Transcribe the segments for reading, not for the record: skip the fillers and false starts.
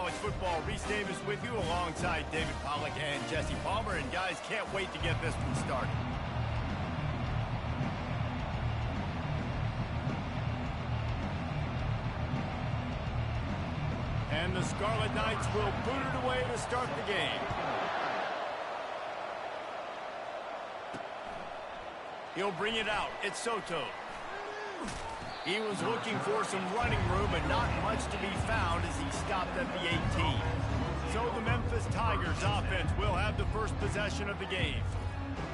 college football. Reese Davis with you alongside David Pollack and Jesse Palmer. And guys, can't wait to get this one started. And the Scarlet Knights will boot it away to start the game. He'll bring it out. It's Soto. He was looking for some running room, but not much to be found as he stopped at the 18. So the Memphis Tigers offense will have the first possession of the game.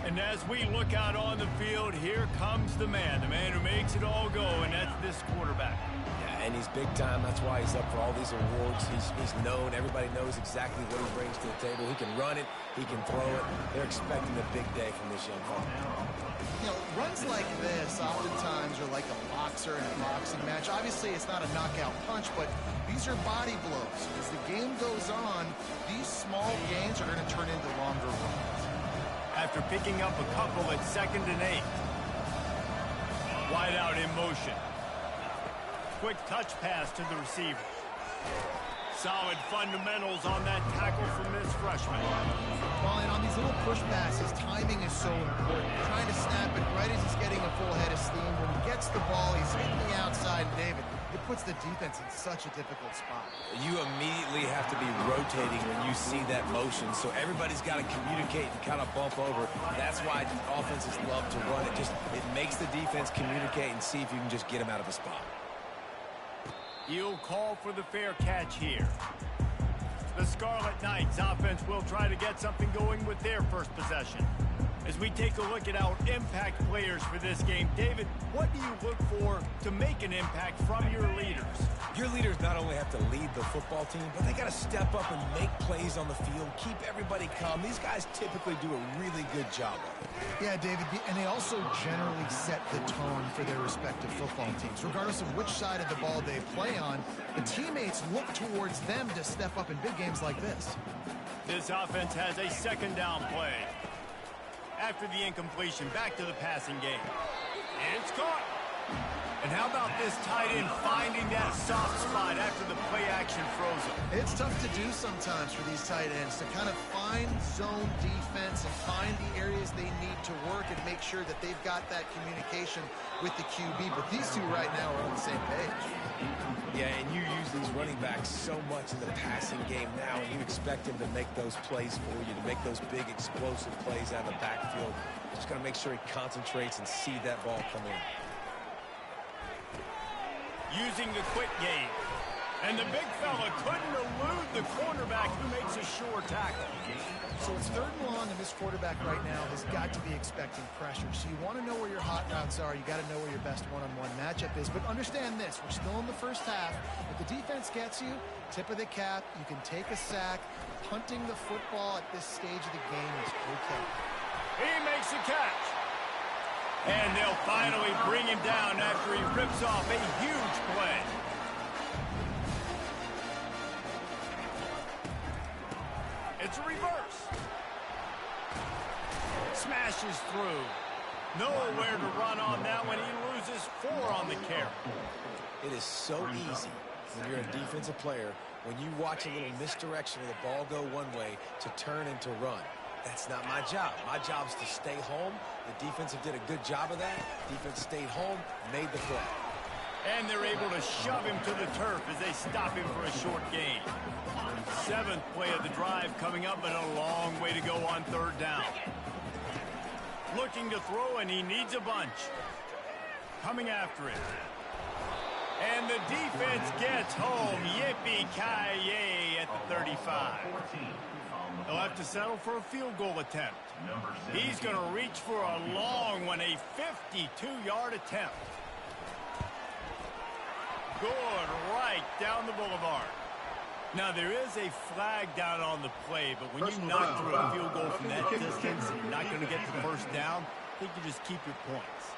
And as we look out on the field, here comes the man who makes it all go, and that's this quarterback. Yeah, and he's big time. That's why he's up for all these awards. He's known. Everybody knows exactly what he brings to the table. He can run it. He can throw it. They're expecting a big day from this young fellow. You know, runs like this oftentimes are like a boxer in a boxing match. Obviously, it's not a knockout punch, but these are body blows. As the game goes on, these small gains are going to turn into longer runs. After picking up a couple at 2nd and 8. Wide out in motion. Quick touch pass to the receiver. Solid fundamentals on that tackle from this freshman. Well, and on these little push passes, timing is so important. Trying to snap it right as he's getting a full head of steam. When he gets the ball, he's hitting the outside, David. It puts the defense in such a difficult spot. You immediately have to be rotating when you see that motion, so everybody's got to communicate and kind of bump over. That's why offenses love to run it. It makes the defense communicate and see if you can just get him out of a spot. He'll call for the fair catch here. The Scarlet Knights offense will try to get something going with their first possession. As we take a look at our impact players for this game, David, what do you look for to make an impact from your leaders? Your leaders not only have to lead the football team, but they got to step up and make plays on the field, keep everybody calm. These guys typically do a really good job of it. Yeah, David, and they also generally set the tone for their respective football teams. Regardless of which side of the ball they play on, the teammates look towards them to step up in big games like this. This offense has a 2nd down play. After the incompletion, back to the passing game. And it's caught. And how about this tight end finding that soft spot after the play action froze him? It's tough to do sometimes for these tight ends to kind of find zone defense and find the areas they need to work and make sure that they've got that communication with the QB. But these two right now are on the same page. Yeah, and you use these running backs so much in the passing game now, and you expect them to make those plays for you, to make those big explosive plays out of the backfield. Just got to make sure he concentrates and see that ball come in. Using the quick game. And the big fella couldn't elude the cornerback who makes a sure tackle. So it's 3rd and long, and this quarterback right now has got to be expecting pressure. So you want to know where your hot routes are. You got to know where your best one-on-one matchup is. But understand this, we're still in the first half. If the defense gets you, tip of the cap, you can take a sack. Punting the football at this stage of the game is okay. He makes a catch. And they'll finally bring him down after he rips off a huge play. It's a reverse. Smashes through. Nowhere to run on that one. He loses 4 on the carry. It is so easy when you're a defensive player, when you watch a little misdirection of the ball go one way, to turn and to run. That's not my job. My job is to stay home. The defensive did a good job of that. Defense stayed home, made the play. And they're able to shove him to the turf as they stop him for a short gain. 7th play of the drive coming up, and a long way to go on 3rd down. Looking to throw, and he needs a bunch. Coming after it. And the defense gets home. Yippee-ki-yay at the 35. He'll have to settle for a field goal attempt. He's going to reach for a long one, a 52-yard attempt. Good, right down the boulevard. Now, there is a flag down on the play, but when you knock through a field goal from that distance and you're not going to get the first down, I think you just keep your points.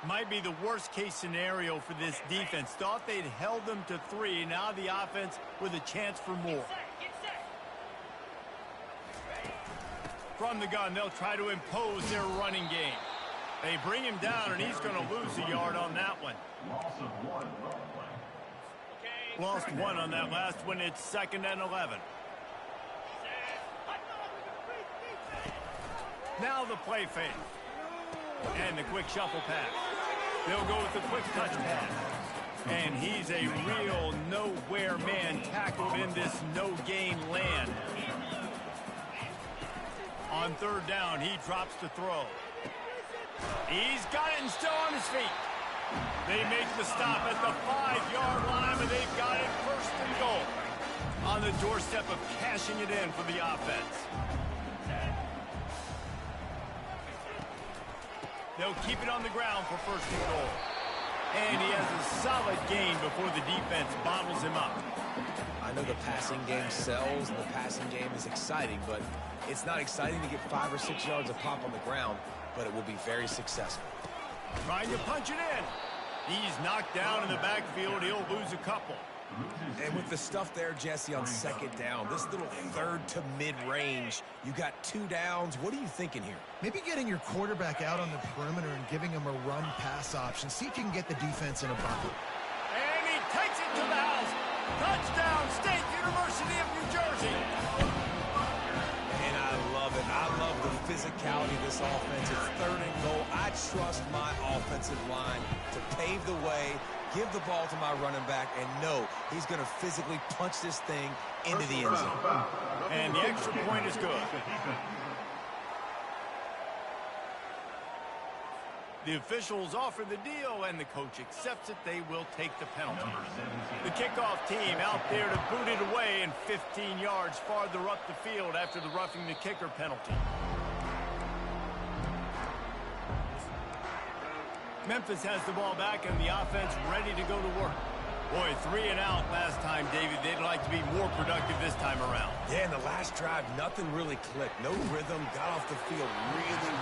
Might be the worst-case scenario for this defense. Thought they'd held them to 3. Now the offense with a chance for more. From the gun, they'll try to impose their running game. They bring him down, and he's going to lose a yard on that one. Lost one on that last one. It's 2nd and 11. Now the play fake. And the quick shuffle pass. They'll go with the quick touch pass. And he's a real nowhere man tackled in this no-gain land. On 3rd down, he drops to throw. He's got it and still on his feet. They make the stop at the 5-yard line, but they've got it 1st and goal. On the doorstep of cashing it in for the offense. They'll keep it on the ground for 1st and goal. And he has a solid gain before the defense bottles him up. I know the passing game sells and the passing game is exciting, but it's not exciting to get 5 or 6 yards of pop on the ground, but it will be very successful. Trying to punch it in. He's knocked down in the backfield. He'll lose a couple. And with the stuff there, Jesse, on 2nd down, this little 3rd to mid-range, you got 2 downs. What are you thinking here? Maybe getting your quarterback out on the perimeter and giving him a run-pass option. See if you can get the defense in a bucket. And he takes it to the house. Touchdown, State University of New Jersey. And I love it. I love the physicality of this offense. It's 3rd and goal. I trust my offensive line to pave the way, give the ball to my running back, and know he's going to physically punch this thing into the end zone. And the extra point is good. The officials offer the deal, and the coach accepts it. They will take the penalty. The kickoff team out there to boot it away and 15 yards farther up the field after the roughing the kicker penalty. Memphis has the ball back and the offense ready to go to work. Boy, 3 and out last time, David. They'd like to be more productive this time around. Yeah, in the last drive, nothing really clicked. No rhythm, got off the field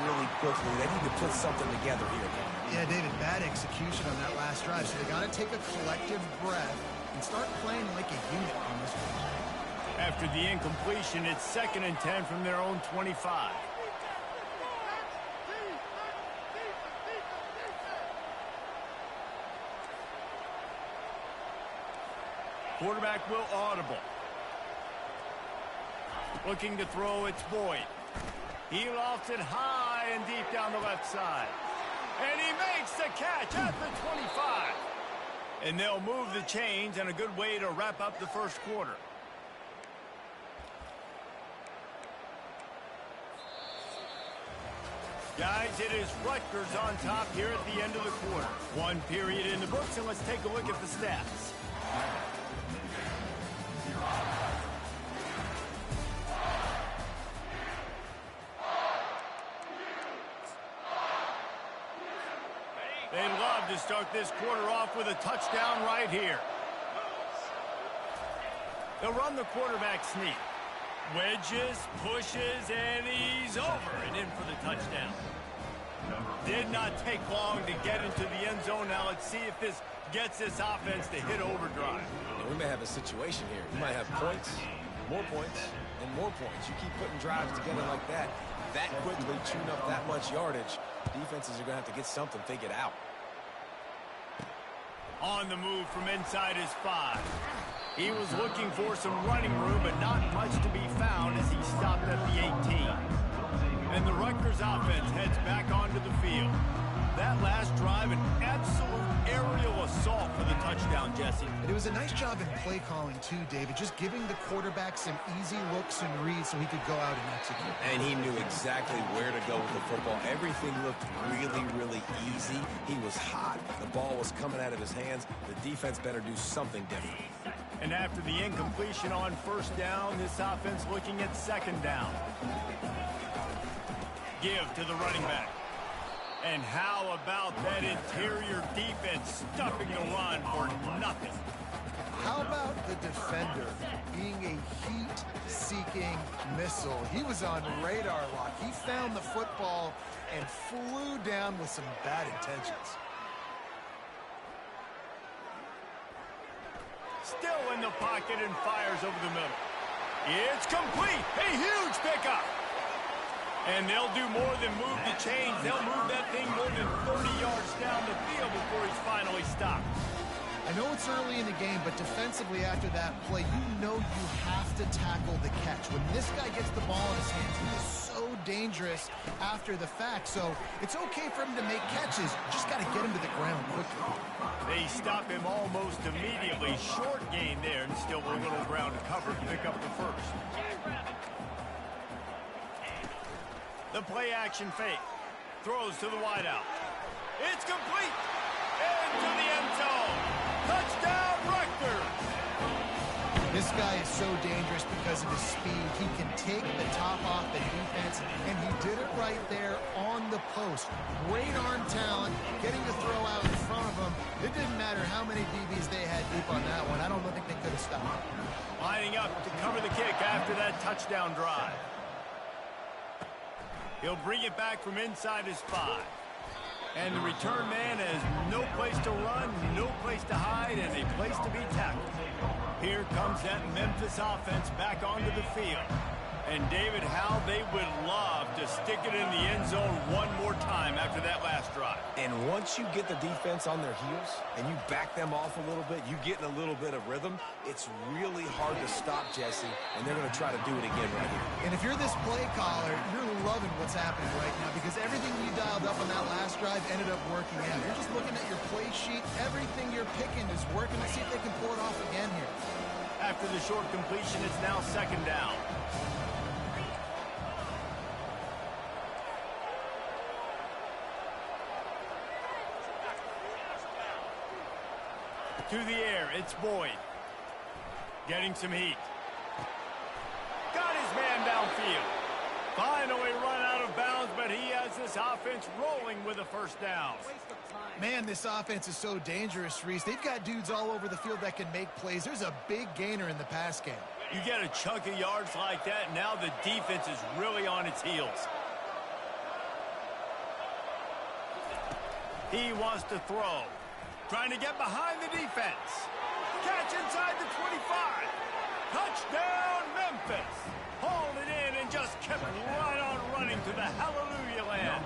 really quickly. They need to put something together here. Yeah, David, bad execution on that last drive. So they got to take a collective breath and start playing like a unit on this one. After the incompletion, it's 2nd and 10 from their own 25. Quarterback will audible. Looking to throw, it's Boyd. He lofts it high and deep down the left side. And he makes the catch at the 25. And they'll move the chains, and a good way to wrap up the 1st quarter. Guys, it is Rutgers on top here at the end of the quarter. 1 period in the books, and let's take a look at the stats. They'd love to start this quarter off with a touchdown right here. They'll run the quarterback sneak. Wedges, pushes, and he's over and in for the touchdown. Did not take long to get into the end zone. Now let's see if this gets this offense to hit overdrive. And we may have a situation here. You might have points, and more points. You keep putting drives together like that quickly, chewing up that much yardage, defenses are going to have to get something figured out. On the move from inside his 5. He was looking for some running room, but not much to be found as he stopped at the 18. And the Rutgers offense heads back onto the field. That last drive, an absolute aerial assault for the touchdown, Jesse. And it was a nice job in play calling, too, David, just giving the quarterback some easy looks and reads so he could go out and execute. And he knew exactly where to go with the football. Everything looked really easy. He was hot. The ball was coming out of his hands. The defense better do something different. And after the incompletion on 1st down, this offense looking at 2nd down. Give to the running back. And how about that interior defense stuffing the run for nothing? How about the defender being a heat-seeking missile? He was on radar lock. He found the football and flew down with some bad intentions. Still in the pocket and fires over the middle. It's complete. A huge pickup. And they'll do more than move the chains. They'll move that thing more than 30 yards down the field before he's finally stopped. I know it's early in the game, but defensively after that play, you know you have to tackle the catch. When this guy gets the ball in his hands, he is so dangerous after the fact. So it's okay for him to make catches. You just got to get him to the ground quickly. They stop him almost immediately. Short gain there, and still a little ground to cover to pick up the first. The play action fake. Throws to the wideout. It's complete. Into the end zone. Touchdown, Rutgers. This guy is so dangerous because of his speed. He can take the top off the defense, and he did it right there on the post. Great arm talent, getting to throw out in front of him. It didn't matter how many DBs they had deep on that one. I don't think they could have stopped. Lining up to cover the kick after that touchdown drive. He'll bring it back from inside his 5. And the return man has no place to run, no place to hide, and a place to be tackled. Here comes that Memphis offense back onto the field. And David, how they would love to stick it in the end zone one more time after that last drive. And once you get the defense on their heels and you back them off a little bit, you get in a little bit of rhythm, it's really hard to stop Jesse, and they're going to try to do it again right here. And if you're this play caller, you're loving what's happening right now because everything you dialed up on that last drive ended up working out. You're just looking at your play sheet. Everything you're picking is working. Let's see if they can pull it off again here. After the short completion, it's now second down. To the air, it's Boyd. Getting some heat. Got his man downfield. Finally run out of bounds, but he has this offense rolling with a first down. Man, this offense is so dangerous, Reese. They've got dudes all over the field that can make plays. There's a big gainer in the pass game. You get a chunk of yards like that, and now the defense is really on its heels. He wants to throw. Trying to get behind the defense. Catch inside the 25. Touchdown, Memphis. Hauled it in and just kept right on running to the hallelujah land.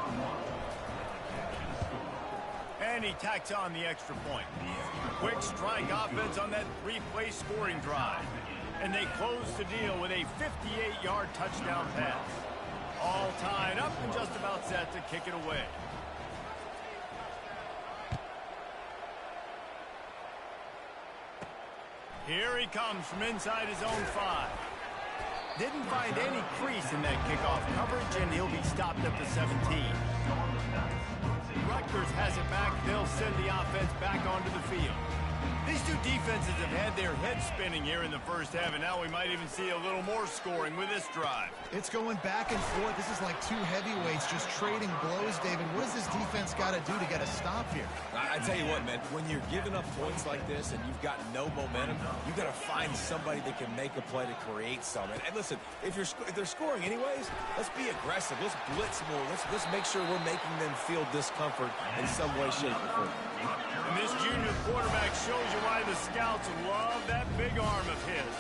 And he tacks on the extra point. Quick strike offense on that 3-play scoring drive. And they close the deal with a 58-yard touchdown pass. All tied up and just about set to kick it away. Here he comes from inside his own 5. Didn't find any crease in that kickoff coverage, and he'll be stopped at the 17. Rutgers has it back. They'll send the offense back onto the field. These two defenses have had their heads spinning here in the first half, and now we might even see a little more scoring with this drive. It's going back and forth. This is like two heavyweights just trading blows, David. What does this defense got to do to get a stop here? I tell you what, man, when you're giving up points like this and you've got no momentum, you got to find somebody that can make a play to create something. And listen, if they're scoring anyways, let's be aggressive. Let's blitz more. Let's make sure we're making them feel discomfort in some way, shape, or form. And this junior quarterback shows you why the scouts love that big arm of his.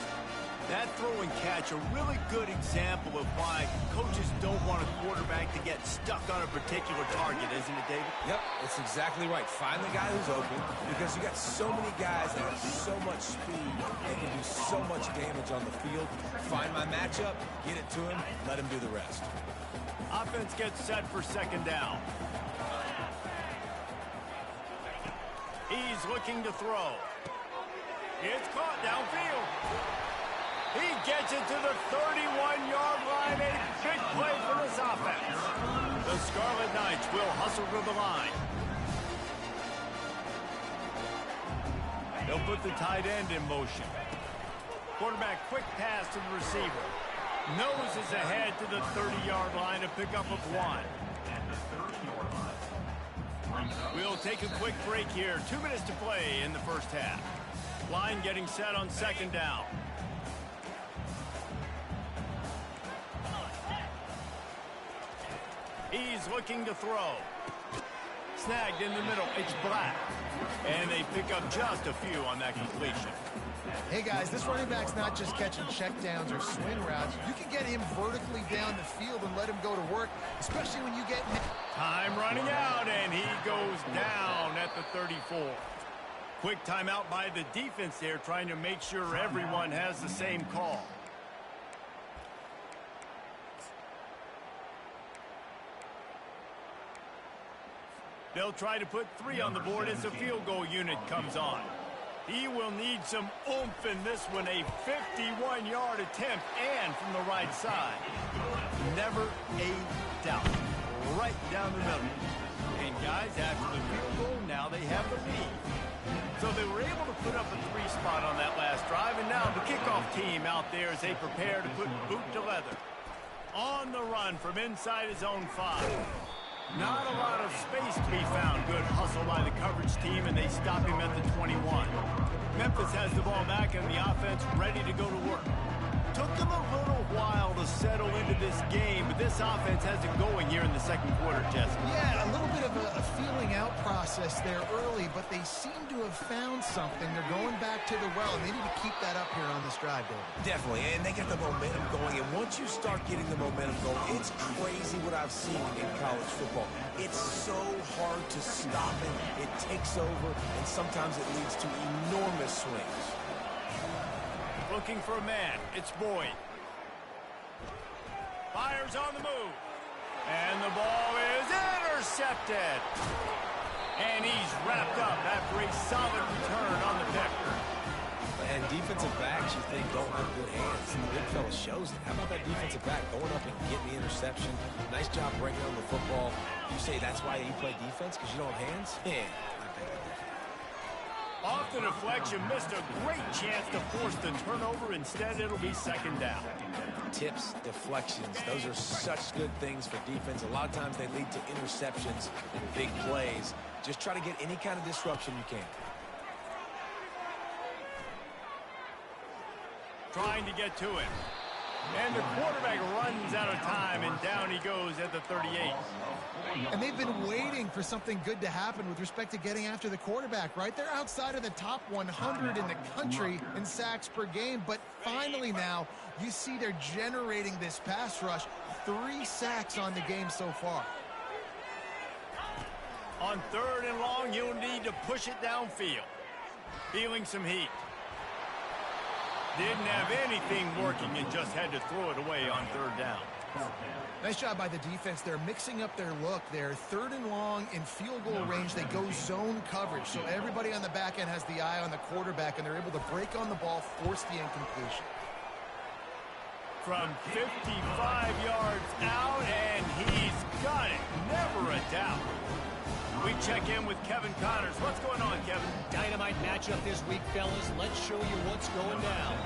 That throw and catch, a really good example of why coaches don't want a quarterback to get stuck on a particular target, isn't it, David? Yep, it's exactly right. Find the guy who's open because you got so many guys that have so much speed and can do so much damage on the field. Find my matchup, get it to him, let him do the rest. Offense gets set for second down. He's looking to throw. It's caught downfield. He gets it to the 31-yard line. A big play for this offense. The Scarlet Knights will hustle to the line. They'll put the tight end in motion. Quarterback quick pass to the receiver. Noses ahead to the 30-yard line to pick up of 1. We'll take a quick break here. 2 minutes to play in the first half. Line getting set on second down. He's looking to throw. Snagged in the middle. It's Black. And they pick up just a few on that completion. Hey, guys, this running back's not just catching checkdowns or swing routes. You can get him vertically down the field and let him go to work, especially when you get... Time running out, and he goes down at the 34. Quick timeout by the defense there, trying to make sure everyone has the same call. They'll try to put 3 on the board as the field goal unit comes on. He will need some oomph in this one, a 51-yard attempt, and from the right side. Never a doubt. Right down the middle. And guys, after the field goal, now they have the lead. So they were able to put up a 3 spot on that last drive, and now the kickoff team out there as they prepare to put boot to leather. On the run from inside his own 5. Not a lot of space to be found. Good hustle by the coverage team, and they stop him at the 21. Memphis has the ball back, and the offense ready to go to work. Took them a little while to settle into this game, but this offense has it going here in the second quarter, Jesse. Yeah, a little bit of a feeling out process there early, but they seem to have found something. They're going back to the well, and they need to keep that up here on this drive, David. Definitely, and they get the momentum going, and once you start getting the momentum going, it's crazy what I've seen in college football. It's so hard to stop it. It takes over, and sometimes it leads to enormous swings. Looking for a man. It's Boyd. Fires on the move. And the ball is intercepted. And he's wrapped up after a solid return on the pick. And defensive backs, you think, don't have good hands. The big fella shows it. How about that defensive back going up and getting the interception? Nice job breaking on the football. You say that's why you play defense, because you don't have hands? Yeah, I think I do. Off the deflection, missed a great chance to force the turnover. Instead, it'll be second down. Tips, deflections, those are such good things for defense. A lot of times they lead to interceptions and big plays. Just try to get any kind of disruption you can. Trying to get to it. And the quarterback runs out of time, and down he goes at the 38. And they've been waiting for something good to happen with respect to getting after the quarterback, right? They're outside of the top 100 in the country in sacks per game, but finally now you see they're generating this pass rush. 3 sacks on the game so far. On 3rd and long, you'll need to push it downfield. Feeling some heat. Didn't have anything working and just had to throw it away on 3rd down. Nice job by the defense. They're mixing up their look there. 3rd and long in field goal range. They go zone coverage. So everybody on the back end has the eye on the quarterback, and they're able to break on the ball, force the incompletion. From 55 yards out, and he's got it. Never a doubt. We check in with Kevin Connors. What's going on, Kevin? Dynamite matchup this week, fellas. Let's show you what's going down.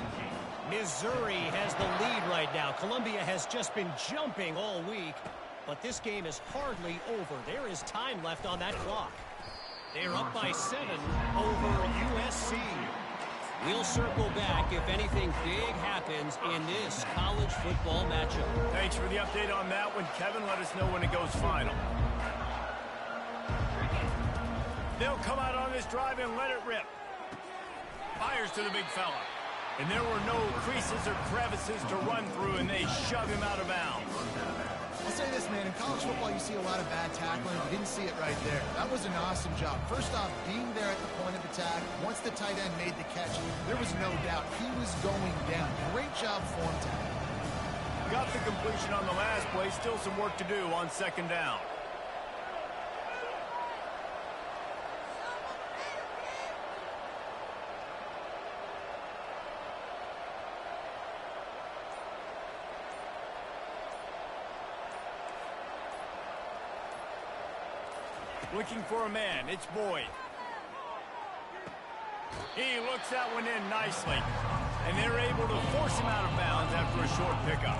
Missouri has the lead right now. Columbia has just been jumping all week, but this game is hardly over. There is time left on that clock. They're up by 7 over USC. We'll circle back if anything big happens in this college football matchup. Thanks for the update on that one, Kevin. Let us know when it goes final. They'll come out on this drive and let it rip. Fires to the big fella. And there were no creases or crevices to run through, and they shove him out of bounds. I'll say this, man. In college football, you see a lot of bad tackling. We didn't see it right there. That was an awesome job. First off, being there at the point of attack. Once the tight end made the catch, there was no doubt he was going down. Great job for him to Got the completion on the last play. Still some work to do on 2nd down. Looking for a man. It's Boyd. He looks that one in nicely. And they're able to force him out of bounds after a short pickup.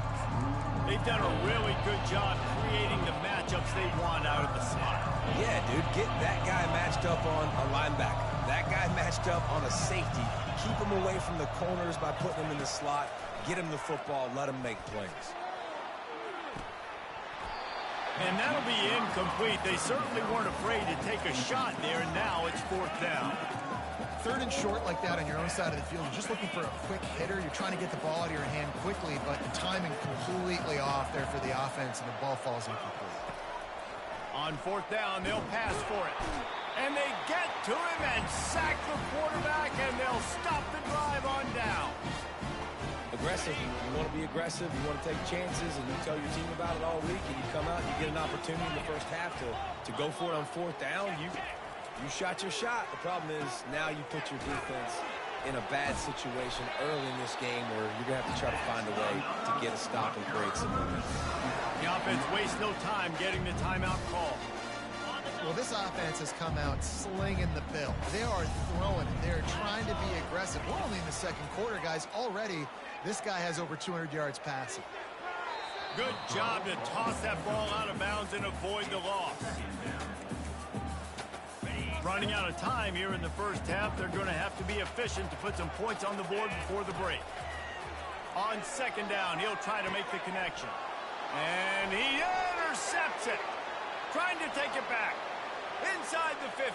They've done a really good job creating the matchups they want out of the slot. Yeah, dude, get that guy matched up on a linebacker. That guy matched up on a safety. Keep him away from the corners by putting him in the slot. Get him the football. Let him make plays. And that'll be incomplete. They certainly weren't afraid to take a shot there, and now it's 4th down. 3rd and short like that on your own side of the field. You're just looking for a quick hitter. You're trying to get the ball out of your hand quickly, but the timing completely off there for the offense, and the ball falls incomplete. On 4th down, they'll pass for it. And they get to him and sack the quarterback, and they'll stop the drive on down. Aggressive. You want to be aggressive. You want to take chances, and you tell your team about it all week, and you come out and you get an opportunity in the first half to go for it on fourth down. You shot your shot. The problem is now you put your defense in a bad situation early in this game where you're going to have to try to find a way to get a stop and create some momentum. The offense wastes no time getting the timeout call. Well, this offense has come out slinging the bill. They are throwing it. They're trying to be aggressive. We're only in the second quarter, guys. Already, this guy has over 200 yards passing. Good job to toss that ball out of bounds and avoid the loss. Running out of time here in the first half, they're going to have to be efficient to put some points on the board before the break. On second down, he'll try to make the connection. And he intercepts it. Trying to take it back. Inside the 50.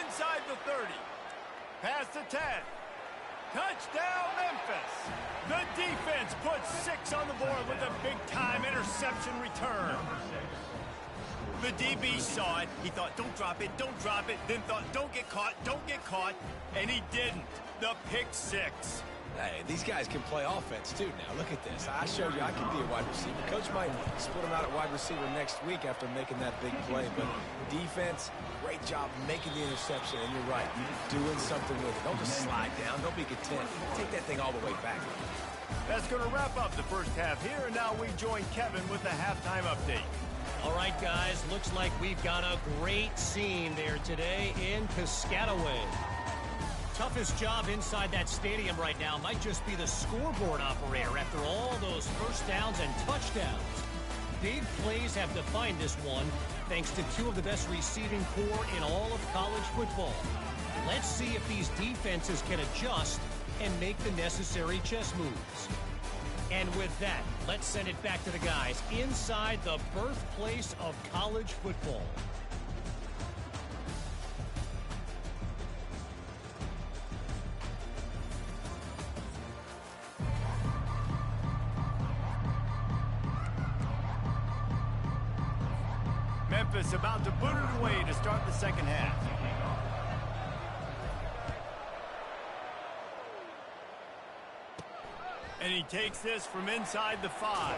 Inside the 30. Past the 10. Touchdown, Memphis. The defense puts 6 on the board with a big-time interception return. The DB saw it. He thought, don't drop it, then thought, don't get caught, and he didn't. The pick 6. Hey, these guys can play offense, too. Now, look at this. I showed you I can be a wide receiver. Coach might split him out at wide receiver next week after making that big play. But defense, great job making the interception. And you're right, doing something with it. Don't just slide down. Don't be content. Take that thing all the way back. That's going to wrap up the first half here. And now we join Kevin with the halftime update. All right, guys, looks like we've got a great scene there today in Piscataway. Toughest job inside that stadium right now might just be the scoreboard operator after all those first downs and touchdowns. Big plays have defined this one, thanks to 2 of the best receiving corps in all of college football. Let's see if these defenses can adjust and make the necessary chess moves. And with that, let's send it back to the guys inside the birthplace of college football. Memphis about to put it away to start the second half. And he takes this from inside the 5.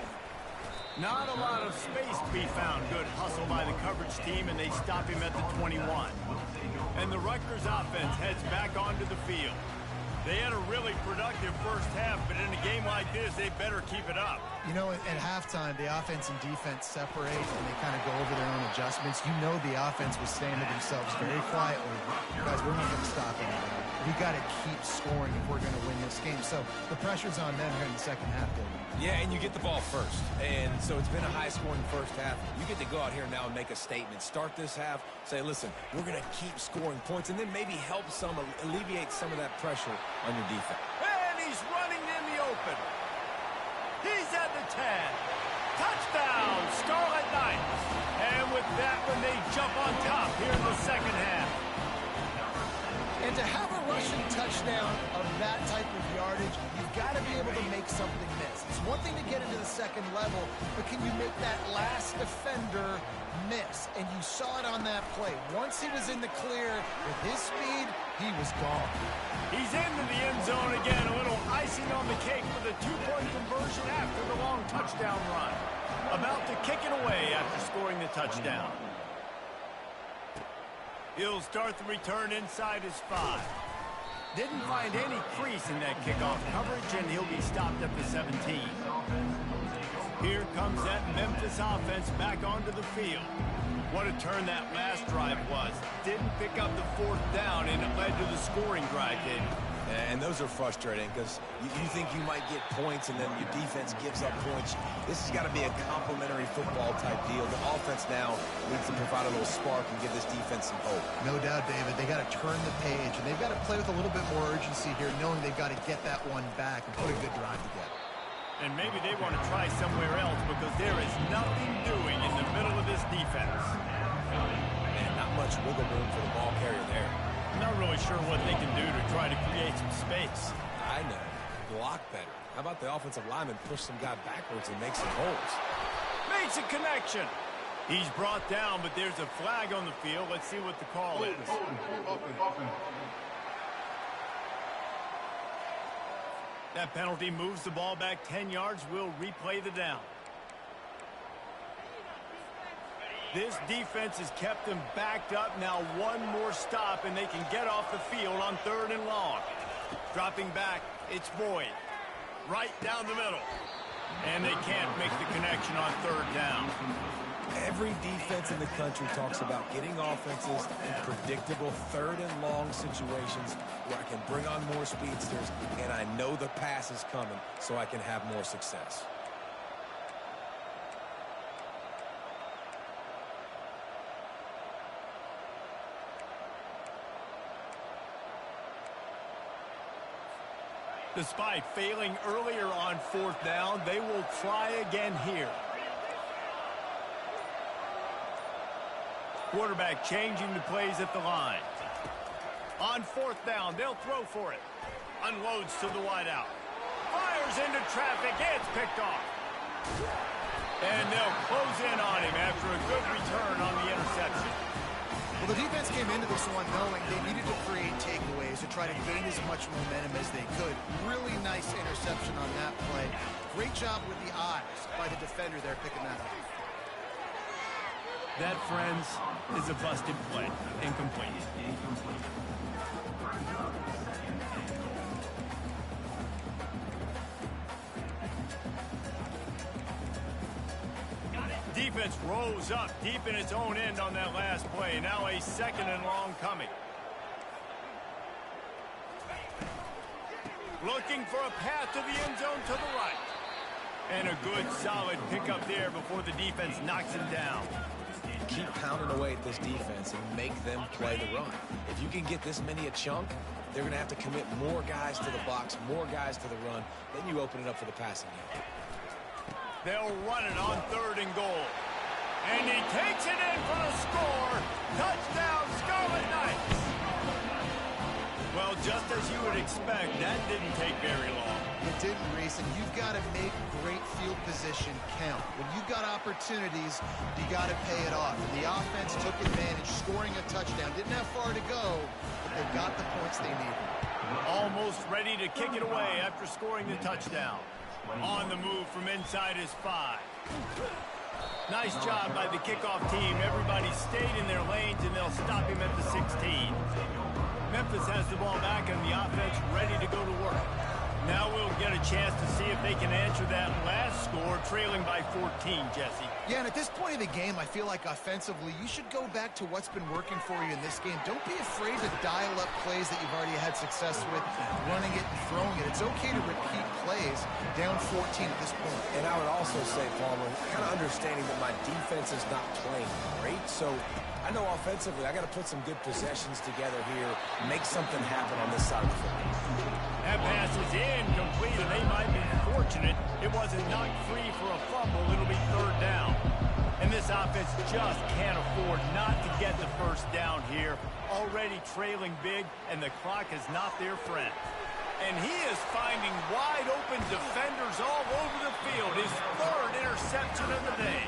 Not a lot of space to be found. Good hustle by the coverage team, and they stop him at the 21. And the Rutgers offense heads back onto the field. They had a really productive first half, but in a game like this, they better keep it up. You know, at halftime, the offense and defense separate, and they kind of go over their own adjustments. You know the offense was saying to themselves very quietly, guys, we're not going to stop anything. We got to keep scoring if we're going to win this game. So the pressure's on them here in the second half, David. Yeah, and you get the ball first. And so it's been a high-scoring first half. You get to go out here now and make a statement. Start this half, say, listen, we're going to keep scoring points, and then maybe help alleviate some of that pressure on your defense. And he's running in the open. He's at the 10. Touchdown, Scarlet Knights. And with that one, they jump on top here in the second half. And to have a rushing touchdown of that type of yardage, you've got to be able to make something miss. It's one thing to get into the second level, but can you make that last defender miss? And you saw it on that play. Once he was in the clear with his speed, he was gone. He's into the end zone again. A little icing on the cake with a 2-point conversion after the long touchdown run. About to kick it away after scoring the touchdown. He'll start the return inside his 5. Didn't find any crease in that kickoff coverage, and he'll be stopped at the 17. Here comes that Memphis offense back onto the field. What a turn that last drive was. Didn't pick up the 4th down, and it led to the scoring drive, David. And those are frustrating because you think you might get points and then your defense gives up points. This has got to be a complementary football type deal. The offense now needs to provide a little spark and give this defense some hope. No doubt, David. They got to turn the page, and they've got to play with a little bit more urgency here, knowing they've got to get that one back and put a good drive together. And maybe they want to try somewhere else because there is nothing doing in the middle of this defense. Man, not much wiggle room for the ball carrier there. I'm not really sure what they can do to try to create some space. I know. Block better. How about the offensive lineman push some guy backwards and make some holes? Makes a connection. He's brought down, but there's a flag on the field. Let's see what the call is. That penalty moves the ball back 10 yards. We'll replay the down. This defense has kept them backed up. Now one more stop, and they can get off the field on 3rd and long. Dropping back, it's Boyd. Right down the middle. And they can't make the connection on 3rd down. Every defense in the country talks about getting offenses in predictable 3rd and long situations where I can bring on more speedsters, and I know the pass is coming, so I can have more success. Despite failing earlier on 4th down, they will try again here. Quarterback changing the plays at the line. On 4th down, they'll throw for it. Unloads to the wideout. Fires into traffic. It's picked off. And they'll close in on him after a good return on the interception. Well, the defense came into this one knowing they needed to create takeaways to try to gain as much momentum as they could. Really nice interception on that play. Great job with the eyes by the defender there picking that up. That, friends, is a busted play. Incomplete. Defense rolls up deep in its own end on that last play. Now a 2nd and long coming. Looking for a path to the end zone to the right. And a good solid pickup there before the defense knocks him down. Keep pounding away at this defense and make them play the run. If you can get this many a chunk, they're going to have to commit more guys to the box, more guys to the run. Then you open it up for the passing game. They'll run it on 3rd and goal. And he takes it in for the score. Touchdown, Scarlet Knights. Well, just as you would expect, that didn't take very long. It didn't, Reese, and you've got to make great field position count. When you've got opportunities, you got to pay it off. And the offense took advantage, scoring a touchdown. Didn't have far to go, but they got the points they needed. Almost ready to kick it away after scoring the touchdown. On the move from inside his 5. Nice job by the kickoff team. Everybody stayed in their lanes, and they'll stop him at the 16. Memphis has the ball back, and the offense ready to go to work. Now we'll get a chance to see if they can answer that last score, trailing by 14, Jesse. Yeah, and at this point of the game, I feel like offensively, you should go back to what's been working for you in this game. Don't be afraid to dial up plays that you've already had success with, running it and throwing it. It's okay to repeat plays down 14 at this point. And I would also say, Palmer, kind of understanding that my defense is not playing great, so I know offensively I got to put some good possessions together here, make something happen on this side of the football. That pass is incomplete, and they might be fortunate it wasn't knocked free for a fumble. It'll be 3rd down. And this offense just can't afford not to get the 1st down here. Already trailing big, and the clock is not their friend. And he is finding wide open defenders all over the field. His 3rd interception of the day.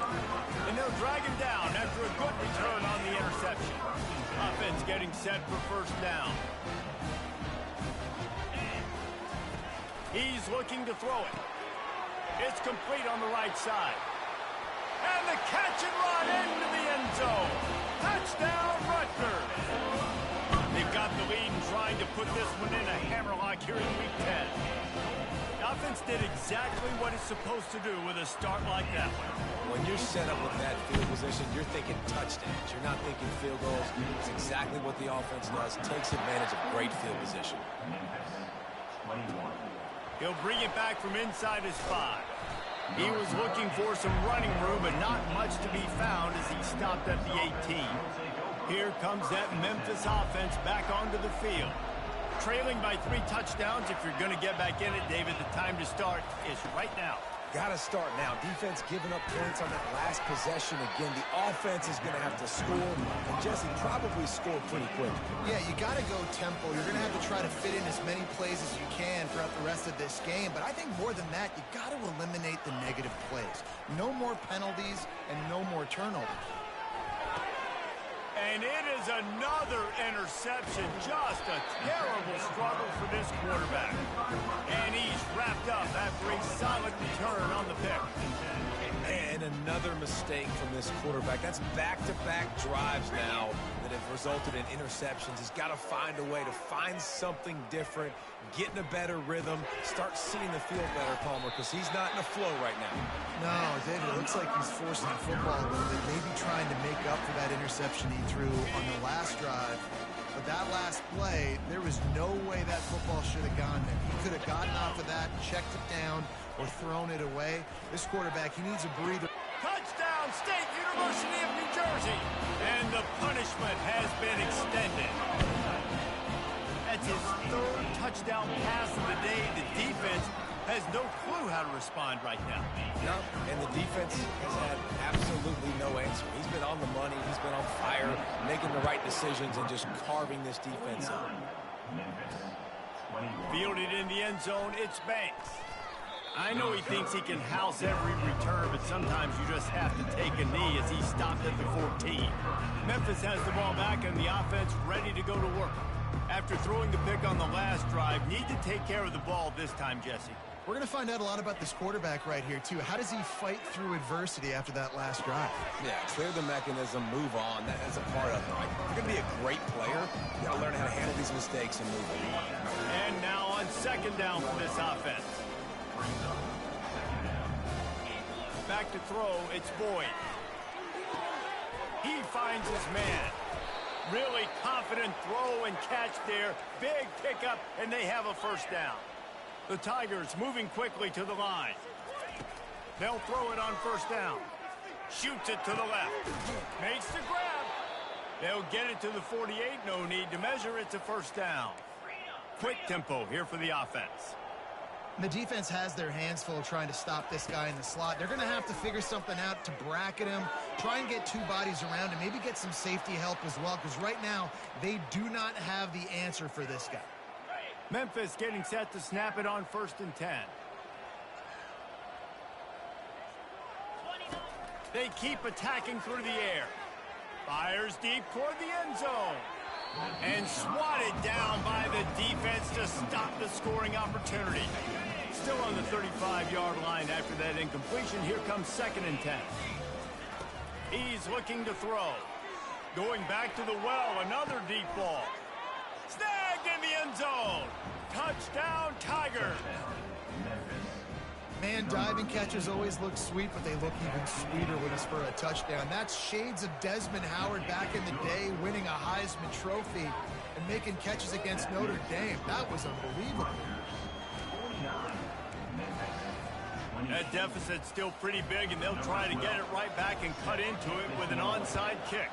And they'll drag him down after a good return on the interception. Offense getting set for 1st down. He's looking to throw it. It's complete on the right side. And the catch and run into the end zone. Touchdown, Rutgers. They've got the lead and trying to put this one in a hammerlock here in Week 10. The offense did exactly what it's supposed to do with a start like that one. When you're set up with that field position, you're thinking touchdowns. You're not thinking field goals. It's exactly what the offense does. Takes advantage of great field position. He'll bring it back from inside his 5. He was looking for some running room, but not much to be found as he stopped at the 18. Here comes that Memphis offense back onto the field. Trailing by 3 touchdowns. If you're going to get back in it, David, the time to start is right now. Got to start now. Defense giving up points on that last possession. Again, the offense is going to have to score, and Jesse probably scored pretty quick. Yeah, you got to go tempo. You're going to have to try to fit in as many plays as you can throughout the rest of this game. But I think more than that, you got to eliminate the negative plays. No more penalties and no more turnovers. And it is another interception. Just a terrible struggle for this quarterback. And he's wrapped up after a solid return on the pick. And another mistake from this quarterback. That's back-to-back drives now that have resulted in interceptions. He's got to find a way to find something different, get in a better rhythm, start seeing the field better, Palmer, because he's not in a flow right now. No, David, it looks like he's forcing the football a little bit, maybe trying to make up for that interception he threw on the last drive. But that last play, there was no way that football should have gone there. He could have gotten off of that, checked it down, or thrown it away. This quarterback, he needs a breather. Touchdown, State University of New Jersey. And the punishment has been extended. That's his third touchdown pass of the day. The defense has no clue how to respond right now. No, and the defense has had absolutely no answer. He's been on the money. He's been on fire, making the right decisions and just carving this defense up. Fielded in the end zone, it's Banks. I know he thinks he can house every return, but sometimes you just have to take a knee as he stopped at the 14. Memphis has the ball back and the offense ready to go to work. After throwing the pick on the last drive, need to take care of the ball this time, Jesse. We're going to find out a lot about this quarterback right here, too. How does he fight through adversity after that last drive? Yeah, clear the mechanism, move on. That's a part of it. Right? If you're going to be a great player, you got to learn how to handle these mistakes and move on. And now on second down for this offense. Back to throw, it's Boyd. He finds his man. Really confident throw and catch there. Big pickup, and they have a first down. The Tigers moving quickly to the line. They'll throw it on first down. Shoots it to the left. Makes the grab. They'll get it to the 48. No need to measure. It's a first down. Quick tempo here for the offense. The defense has their hands full trying to stop this guy in the slot. They're going to have to figure something out to bracket him, try and get two bodies around him, maybe get some safety help as well, because right now they do not have the answer for this guy. Memphis getting set to snap it on 1st and 10. They keep attacking through the air. Fires deep toward the end zone. And swatted down by the defense to stop the scoring opportunity. Still on the 35-yard line after that incompletion. Here comes 2nd and 10. He's looking to throw. Going back to the well, another deep ball. Snagged in the end zone. Touchdown, Tigers. Man, diving catches always look sweet, but they look even sweeter when it's for a touchdown. That's shades of Desmond Howard back in the day, winning a Heisman Trophy and making catches against Notre Dame. That was unbelievable. That deficit's still pretty big, and they'll try to get it right back and cut into it with an onside kick.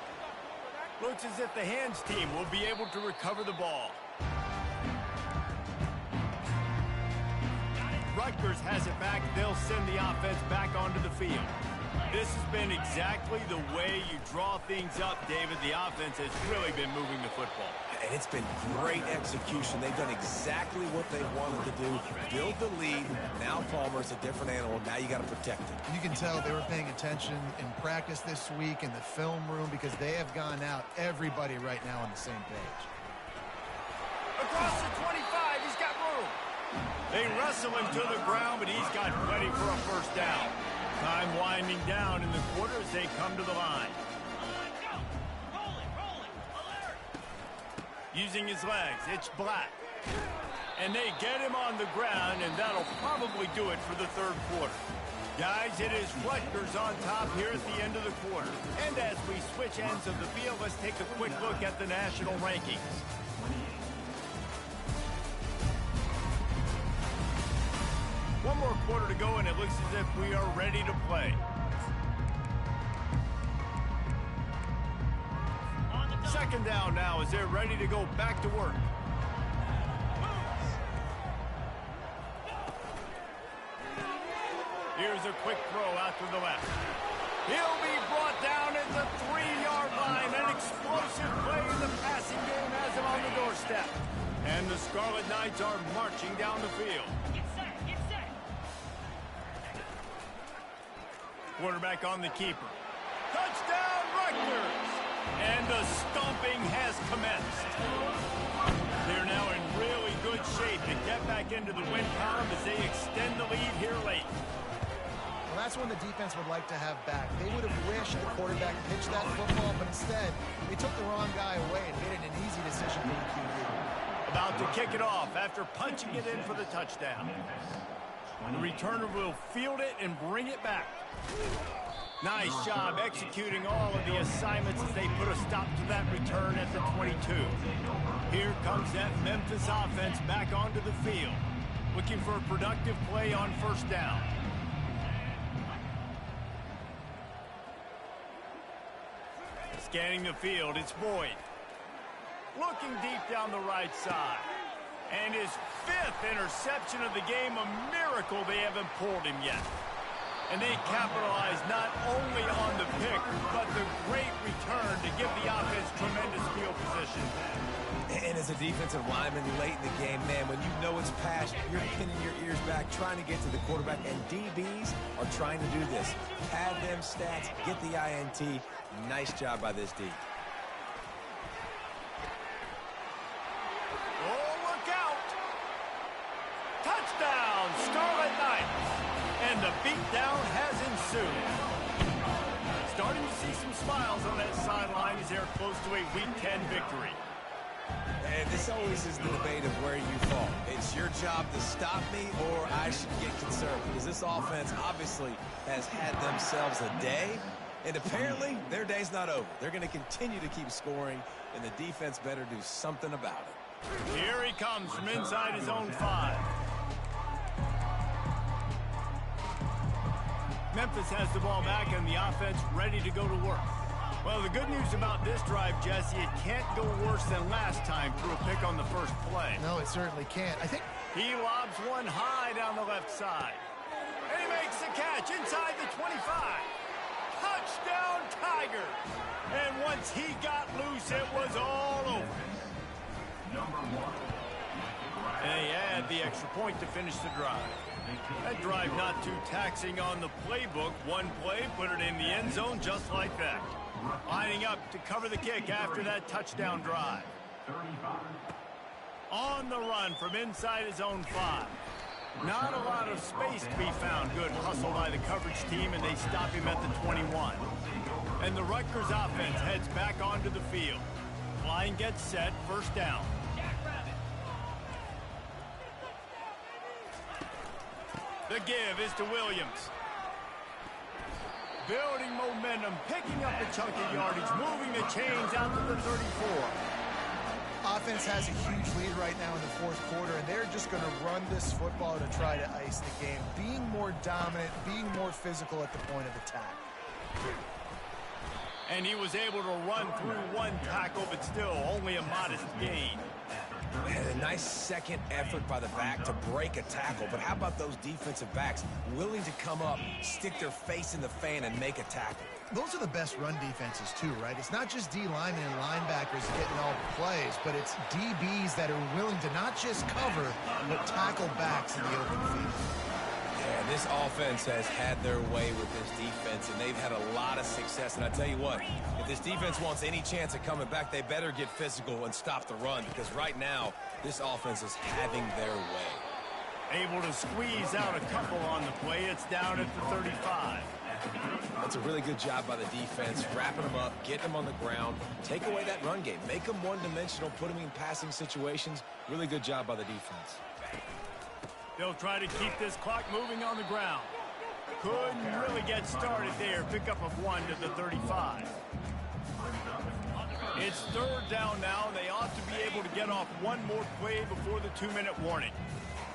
Looks as if the hands team will be able to recover the ball. Rutgers has it back. They'll send the offense back onto the field. This has been exactly the way you draw things up, David. The offense has really been moving the football. And it's been great execution. They've done exactly what they wanted to do. Build the lead. Now Palmer's a different animal. Now you got to protect it. You can tell they were paying attention in practice this week in the film room because they have gone out, everybody right now on the same page. Across the 25, he's got room. They wrestle him to the ground, but he's got plenty for a first down. Time winding down in the quarter as they come to the line. Using his legs, it's Black. And they get him on the ground, and that'll probably do it for the third quarter. Guys, it is Rutgers on top here at the end of the quarter. And as we switch ends of the field, let's take a quick look at the national rankings. One more quarter to go, and it looks as if we are ready to play. Second down now as they're ready to go back to work. Here's Here's a quick throw out to the left. He'll be brought down at the 3-yard line. An explosive play in the passing game has him on the doorstep. And the Scarlet Knights are marching down the field. Get set, get set. Quarterback on the keeper. Touchdown, Rutgers! And the stomping has commenced. They're now in really good shape to get back into the win column as they extend the lead here late. Well, that's when the defense would like to have back. They would have wished the quarterback pitched that football, but instead, they took the wrong guy away and made it an easy decision for the QB. About to kick it off after punching it in for the touchdown. The returner will field it and bring it back. Nice job executing all of the assignments as they put a stop to that return at the 22. Here comes that Memphis offense back onto the field, looking for a productive play on first down. Scanning the field, it's Boyd. Looking deep down the right side. And his 5th interception of the game, a miracle they haven't pulled him yet. And they capitalize not only on the pick, but the great return to give the offense tremendous field position. And as a defensive lineman late in the game, man, when you know it's past, you're pinning your ears back, trying to get to the quarterback, and DBs are trying to do this. Pad them stats, get the INT. Nice job by this D. Oh, look out! Touchdown, Scarlet Knights! And the beatdown has ensued. Starting to see some smiles on that sideline as they're close to a Week 10 victory. And this always is the debate of where you fall. It's your job to stop me, or I should get concerned, because this offense obviously has had themselves a day, and apparently their day's not over. They're going to continue to keep scoring, and the defense better do something about it. Here he comes from inside his own 5. Memphis has the ball back and the offense ready to go to work. Well, the good news about this drive, Jesse, it can't go worse than last time through a pick on the first play. No, it certainly can't. I think He lobs one high down the left side. And he makes the catch inside the 25. Touchdown, Tigers! And once he got loose, it was all over. And they add the extra point to finish the drive. That drive not too taxing on the playbook. One play, put it in the end zone just like that. Lining up to cover the kick after that touchdown drive. On the run from inside his own 5. Not a lot of space to be found. Good hustle by the coverage team, and they stop him at the 21. And the Rutgers offense heads back onto the field. Line gets set, first down. The give is to Williams. Building momentum, picking up a chunk of yardage, moving the chains out to the 34. offense has a huge lead right now in the fourth quarter, and they're just going to run this football to try to ice the game. Being more dominant, being more physical at the point of attack. And he was able to run through one tackle, but still only a modest gain. And a nice second effort by the back to break a tackle. But how about those defensive backs willing to come up, stick their face in the fan, and make a tackle? Those are the best run defenses, too, right? It's not just D linemen and linebackers getting all the plays, but it's DBs that are willing to not just cover, but tackle backs in the open field. Yeah, this offense has had their way with this defense, and they've had a lot of success. And I tell you what, if this defense wants any chance of coming back, they better get physical and stop the run, because right now, this offense is having their way. Able to squeeze out a couple on the play. It's down at the 35. That's a really good job by the defense, wrapping them up, getting them on the ground, take away that run game, make them one-dimensional, put them in passing situations. Really good job by the defense. They'll try to keep this clock moving on the ground. Couldn't really get started there. Pick up of 1 to the 35. It's third down now. They ought to be able to get off one more play before the 2-minute warning.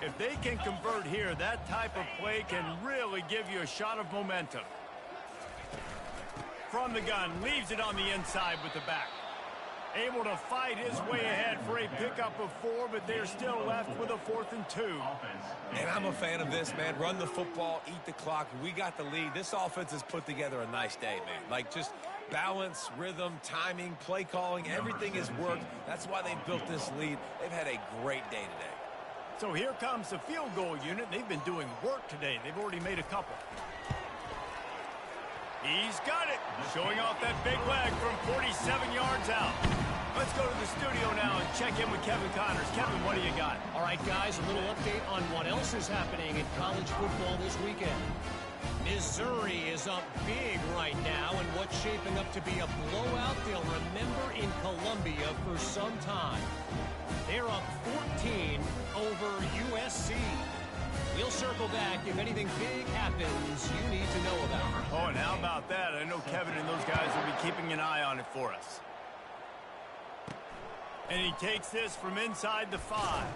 If they can convert here, that type of play can really give you a shot of momentum. From the gun, leaves it on the inside with the back. Able to fight his way ahead for a pickup of 4, but they're still left with a 4th and 2. And I'm a fan of this, man. Run the football, eat the clock. We got the lead. This offense has put together a nice day, man. Like, just balance, rhythm, timing, play calling, everything has worked. That's why they built this lead. They've had a great day today. So here comes the field goal unit. They've been doing work today. They've already made a couple. He's got it. Showing off that big leg from 47 yards out. Let's go to the studio now and check in with Kevin Connors. Kevin, what do you got? All right, guys, a little update on what else is happening in college football this weekend. Missouri is up big right now in what's shaping up to be a blowout they'll remember in Columbia for some time. They're up 14 over USC. We'll circle back if anything big happens you need to know about. Oh, and how about that? I know Kevin and those guys will be keeping an eye on it for us. And he takes this from inside the 5.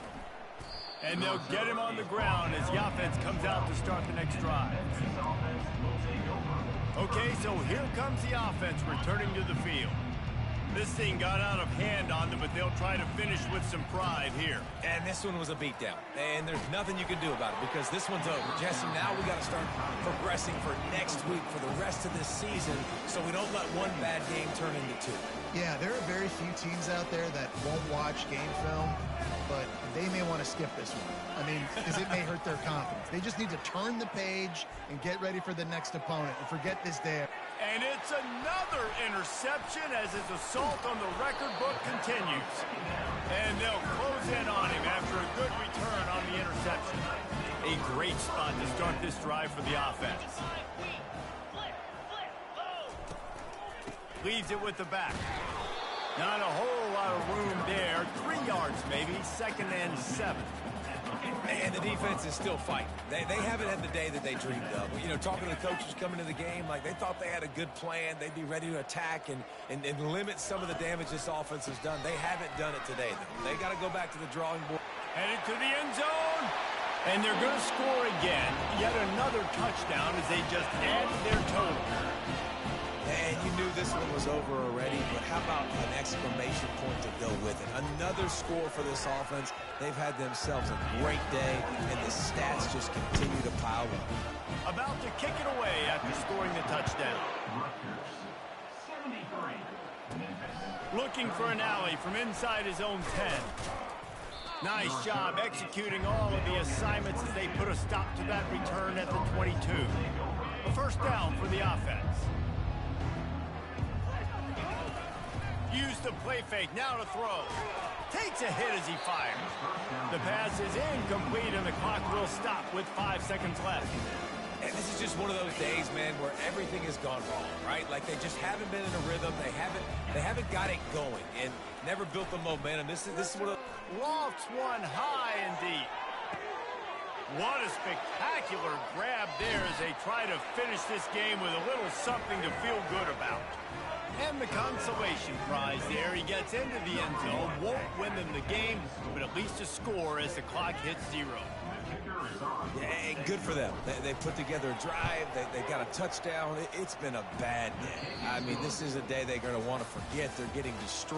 And they'll get him on the ground as the offense comes out to start the next drive. Okay, so here comes the offense returning to the field. This thing got out of hand on them, but they'll try to finish with some pride here. And this one was a beatdown. And there's nothing you can do about it because this one's over. Jesse, now we got to start progressing for next week, for the rest of this season, so we don't let one bad game turn into 2. Yeah, there are very few teams out there that won't watch game film, but they may want to skip this one. I mean, because it may hurt their confidence. They just need to turn the page and get ready for the next opponent and forget this day. And it's another interception as his assault on the record book continues. And they'll close in on him after a good return on the interception. A great spot to start this drive for the offense. Leaves it with the back. Not a whole lot of room there. 3 yards maybe, 2nd and 7. And the defense is still fighting. They haven't had the day that they dreamed of. You know, talking to the coaches coming to the game, like they thought they had a good plan. They'd be ready to attack and limit some of the damage this offense has done. They haven't done it today, though. They got to go back to the drawing board. Headed to the end zone. And they're going to score again. Yet another touchdown as they just added their total. And you knew this one was over already, but how about an exclamation point to go with it? Another score for this offense. They've had themselves a great day, and the stats just continue to pile up. About to kick it away after scoring the touchdown. Looking for an alley from inside his own 10. Nice job executing all of the assignments as they put a stop to that return at the 22. A first down for the offense. Use the play fake, now to throw. Takes a hit as he fires. The pass is incomplete and the clock will stop with 5 seconds left. And this is just one of those days, man, where everything has gone wrong, right? Like they just haven't been in a rhythm. They haven't got it going and never built the momentum. This is one of lofts one high and deep. What a spectacular grab there as they try to finish this game with a little something to feel good about. And the consolation prize there. He gets into the end zone, won't win them the game, but at least a score as the clock hits 0. Yeah, good for them. They put together a drive. They got a touchdown. It's been a bad day. I mean, this is a day they're going to want to forget. They're getting destroyed.